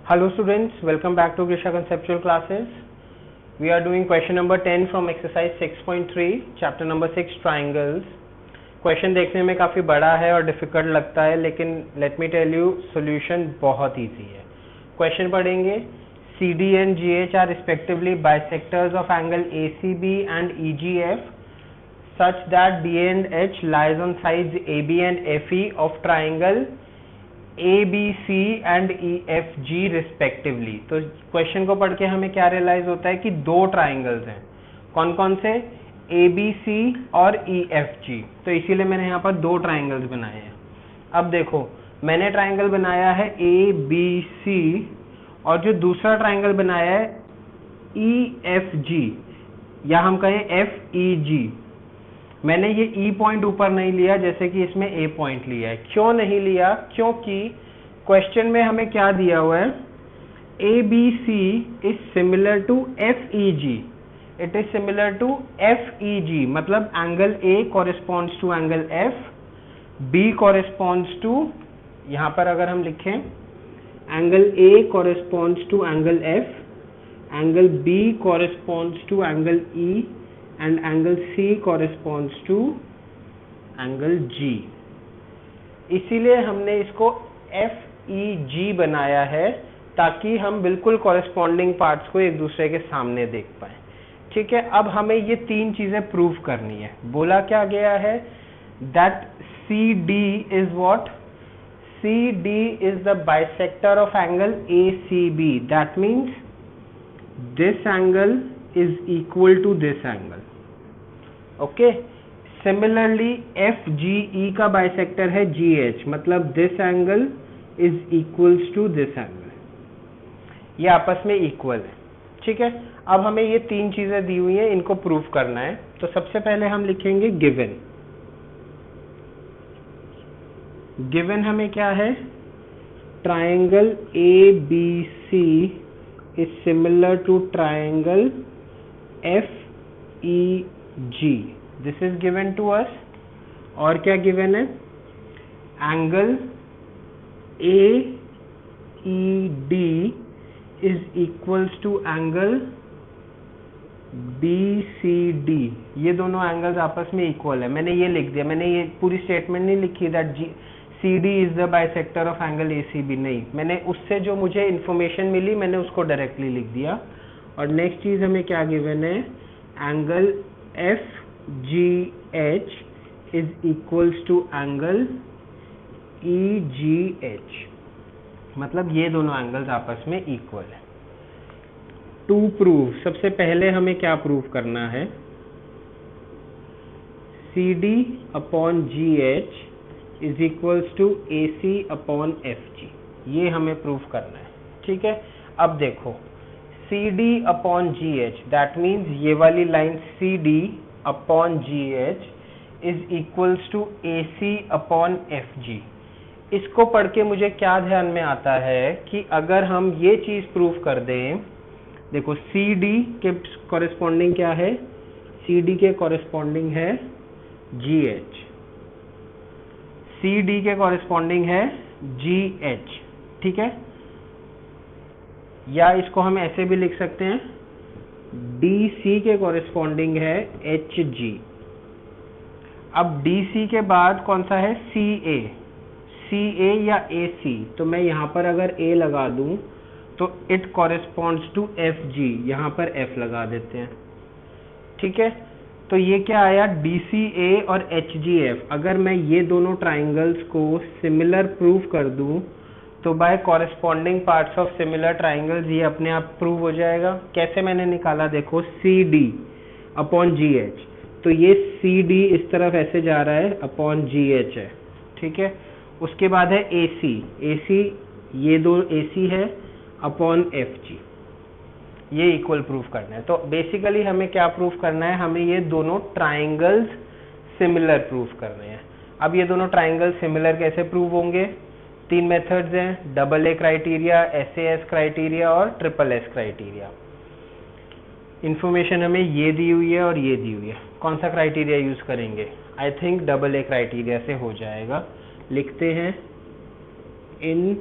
Hello students, welcome back to Grisha Conceptual Classes. We are doing question number 10 from exercise 6.3, chapter number 6 triangles. Question देखने में काफ़ी बड़ा है और difficult लगता है, लेकिन let me tell you solution बहुत इजी है. क्वेश्चन पढ़ेंगे. CD and GH are respectively bisectors of angle ACB and EGF such that DA and H lies on sides AB and FE of triangle ABC and EFG respectively. तो question को पढ़ के हमें क्या realise होता है कि दो ट्राइंगल्स हैं. कौन कौन से? ABC और EFG. तो इसीलिए मैंने यहाँ पर दो ट्राइंगल्स बनाए हैं. अब देखो, मैंने ट्राइंगल बनाया है ABC और जो दूसरा ट्राइंगल बनाया है EFG या हम कहें FEG. मैंने ये E पॉइंट ऊपर नहीं लिया जैसे कि इसमें A पॉइंट लिया है. क्यों नहीं लिया? क्योंकि क्वेश्चन में हमें क्या दिया हुआ है? ABC is similar to FEG. It is similar to FEG, मतलब angle A corresponds to angle F, B corresponds to, यहाँ पर अगर हम लिखें angle A corresponds to angle F, angle B corresponds to angle E and angle C corresponds to angle G. इसीलिए हमने इसको FEG बनाया है ताकि हम बिल्कुल कॉरेस्पॉन्डिंग पार्ट्स को एक दूसरे के सामने देख पाएं. ठीक है, अब हमें ये तीन चीजें प्रूव करनी है. बोला क्या गया है? that CD is what? CD is the bisector of angle ACB. That means this angle is equal to this angle. Okay. Similarly, FGE का बाइसेक्टर है GH, मतलब this angle is equals to this angle. ये आपस में equal है. ठीक है, अब हमें ये तीन चीजें दी हुई हैं, इनको प्रूव करना है. तो सबसे पहले हम लिखेंगे गिवन. गिवन हमें क्या है? Triangle ABC is similar to triangle FEG. This is given to us. और क्या given है? Angle AED is equals to angle BCD. ये दोनों एंगल्स आपस में इक्वल है. मैंने ये लिख दिया, मैंने ये पूरी स्टेटमेंट नहीं लिखी that CD is the bisector of angle ACB. नहीं, मैंने उससे जो मुझे इंफॉर्मेशन मिली मैंने उसको डायरेक्टली लिख दिया. और नेक्स्ट चीज हमें क्या गिवन है? Angle FGH is equals to angle EGH, मतलब ये दोनों एंगल्स आपस में इक्वल है. टू प्रूव, सबसे पहले हमें क्या प्रूव करना है? CD upon GH is equals to AC upon FG. ये हमें प्रूव करना है. ठीक है, अब देखो CD upon GH, that means ये वाली line CD upon GH is equals to AC upon FG. इसको पढ़ के मुझे क्या ध्यान में आता है कि अगर हम ये चीज प्रूव कर दें, देखो CD के कॉरेस्पॉन्डिंग क्या है? CD के कॉरेस्पॉन्डिंग है GH, CD के कॉरेस्पॉन्डिंग है GH. ठीक है, या इसको हम ऐसे भी लिख सकते हैं, DC के कॉरेस्पॉन्डिंग है HG. अब DC के बाद कौन सा है? CA या AC. तो मैं यहाँ पर अगर A लगा दूं तो इट कॉरेस्पॉन्ड्स टू FG, यहाँ पर F लगा देते हैं. ठीक है, तो ये क्या आया? DCA और HGF. अगर मैं ये दोनों ट्राइंगल्स को सिमिलर प्रूव कर दूं तो by corresponding parts of similar triangles ये अपने आप प्रूव हो जाएगा. कैसे मैंने निकाला? देखो CD अपॉन GH, तो ये CD इस तरफ ऐसे जा रहा है, अपॉन GH है. ठीक है, उसके बाद है AC, ये दो AC है अपॉन FG. ये इक्वल प्रूफ करना है. तो बेसिकली हमें क्या प्रूफ करना है? हमें ये दोनों ट्राइंगल्स सिमिलर प्रूफ करने हैं. अब ये दोनों ट्राइंगल सिमिलर कैसे प्रूव होंगे? तीन मेथड्स हैं, double A criteria, SAS criteria और ट्रिपल S क्राइटेरिया. इंफॉर्मेशन हमें ये दी हुई है और ये दी हुई है. कौन सा क्राइटेरिया यूज करेंगे? I think double A criteria से हो जाएगा. लिखते हैं इन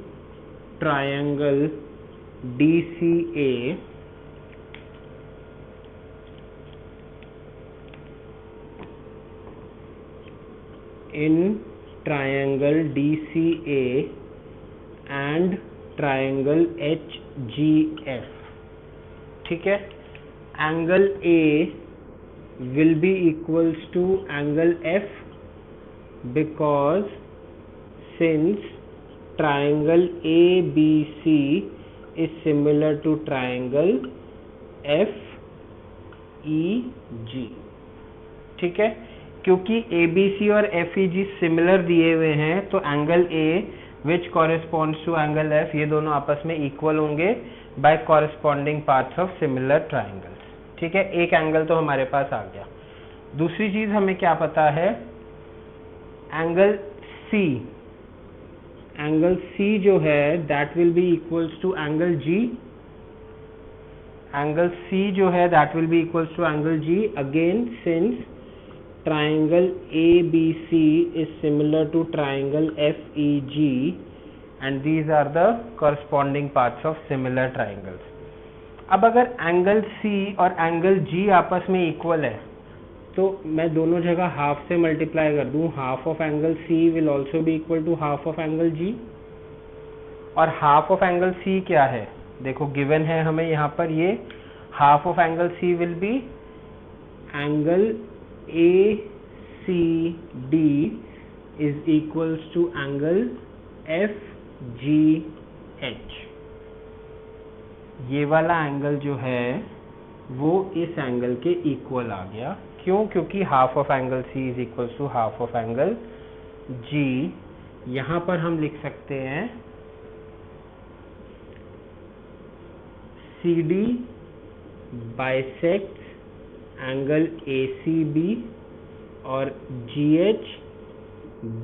triangle DCA in triangle DCA and triangle HGF. ठीक है, angle A will be equals to angle F because since triangle ABC is similar to triangle FEG. ठीक है, क्योंकि ABC और FEG सिमिलर दिए हुए हैं तो angle A which corresponds to angle F ये दोनों आपस में इक्वल होंगे by corresponding parts of similar triangles. ठीक है, एक एंगल तो हमारे पास आ गया. दूसरी चीज हमें क्या पता है, एंगल C जो है that will be equals to angle G. Angle C जो है that will be equals to angle G. Again since triangle ABC is similar to triangle FEG and these are the corresponding parts of similar triangles. अब अगर angle C और angle G आपस में equal है तो मैं दोनों जगह हाफ से मल्टीप्लाई कर दूं. Half of angle C will also be equal to half of angle G. और हाफ ऑफ एंगल C क्या है, देखो गिवन है हमें यहाँ पर, ये half of angle C will be angle ACD is equals to angle FGH. ये वाला एंगल जो है वो इस एंगल के इक्वल आ गया. क्यों? क्योंकि half of angle C is equals to half of angle G. यहां पर हम लिख सकते हैं CD बाइसेक्ट एंगल ACB और GH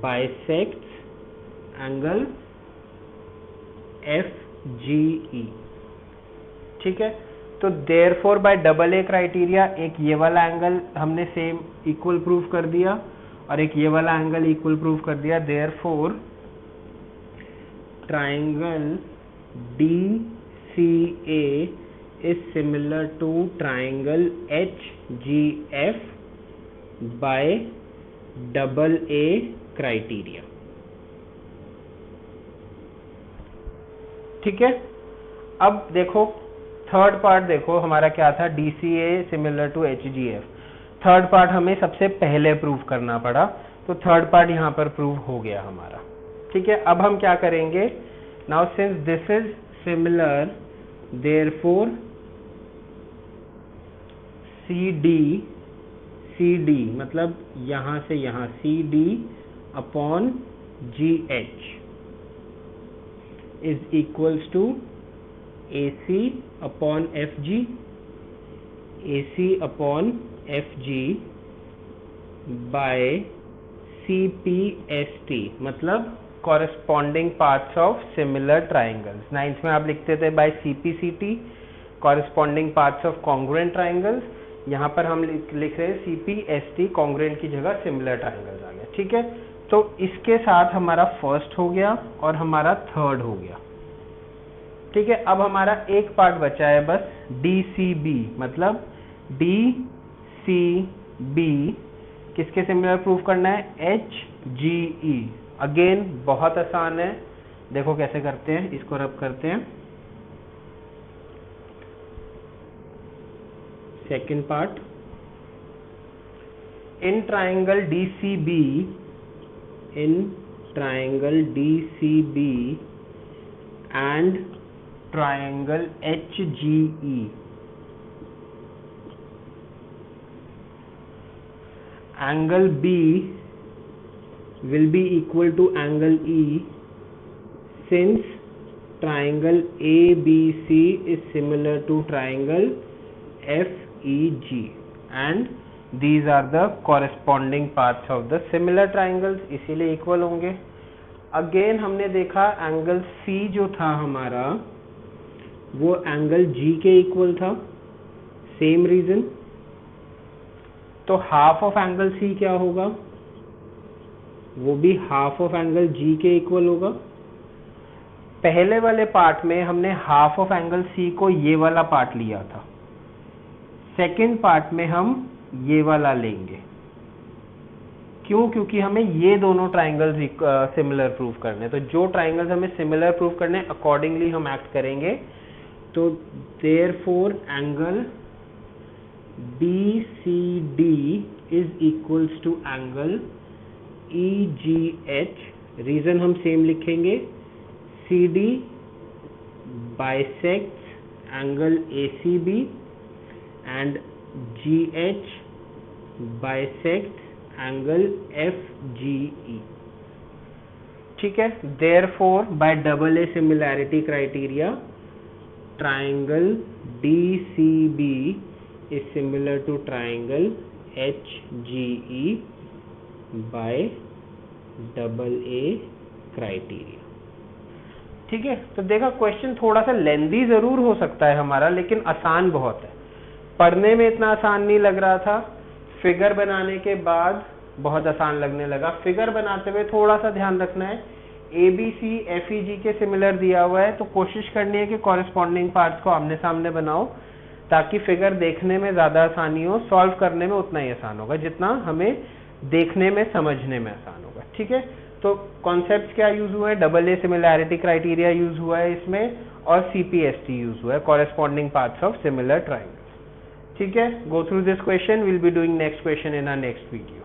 बाइसेक्ट्स एंगल FGE. ठीक है, तो therefore by double A criteria एक ये वाला एंगल हमने सेम इक्वल प्रूव कर दिया और एक ये वाला एंगल इक्वल प्रूव कर दिया. Therefore triangle DCA is similar to triangle HGF by double A criteria. ठीक है, अब देखो थर्ड पार्ट, देखो हमारा क्या था, DCA similar to HGF. Third part हमें सबसे पहले प्रूव करना पड़ा, तो थर्ड पार्ट यहाँ पर प्रूव हो गया हमारा. ठीक है, अब हम क्या करेंगे, now since this is similar therefore CD मतलब यहां से यहां CD upon GH is equals to AC upon FG by CPST मतलब corresponding parts of similar triangles. 9th में आप लिखते थे by CPCT corresponding parts of congruent triangles. यहाँ पर हम लिख रहे हैं CPST, कॉन्ग्रुएंट की जगह सिमिलर ट्राइंगल्स आ गया. ठीक है, तो इसके साथ हमारा फर्स्ट हो गया और हमारा थर्ड हो गया. ठीक है, अब हमारा एक पार्ट बचा है बस DCB मतलब DCB किसके सिमिलर प्रूफ करना है, HGE. अगेन बहुत आसान है, देखो कैसे करते हैं, इसको रब करते हैं. Second part, in triangle DCB and triangle HGE angle B will be equal to angle E since triangle ABC is similar to triangle FEG and these are the corresponding parts of the similar triangles, इसीलिए equal होंगे. Again हमने देखा angle C जो था हमारा वो angle G के equal था, सेम रीजन. तो हाफ ऑफ एंगल C क्या होगा, वो भी हाफ ऑफ एंगल G के इक्वल होगा. पहले वाले पार्ट में हमने हाफ ऑफ एंगल सी को ये वाला पार्ट लिया था, सेकंड पार्ट में हम ये वाला लेंगे। क्यों? क्योंकि हमें ये दोनों ट्राइंगल्स सिमिलर प्रूव करने, तो जो ट्राइंगल्स हमें सिमिलर प्रूव करने अकॉर्डिंगली हम एक्ट करेंगे। तो therefore angle BCD is equals to angle EGH। Reason हम सेम लिखेंगे, CD bisects angle ACB and GH bisects angle FGE। ठीक है, therefore by double A similarity criteria triangle DCB is similar to triangle HGE by double A criteria। ठीक है, तो देखा question थोड़ा सा लेंदी जरूर हो सकता है हमारा, लेकिन आसान बहुत है। पढ़ने में इतना आसान नहीं लग रहा था, फिगर बनाने के बाद बहुत आसान लगने लगा। फिगर बनाते हुए थोड़ा सा ध्यान रखना है, ABC FEG के सिमिलर दिया हुआ है, तो कोशिश करनी है कि कॉरेस्पॉन्डिंग पार्ट्स को आमने सामने बनाओ, ताकि फिगर देखने में ज़्यादा आसानी हो, सॉल्व करने में उतना ही आसान होगा जितना हमें देखने में समझने में आसान होगा। ठीक है, तो कॉन्सेप्ट क्या यूज हुआ है? Double A similarity criteria use हुआ है इसमें, और CPST यूज हुआ है, corresponding parts of similar triangles. ठीक है, go through this question, will be doing next question in our next video.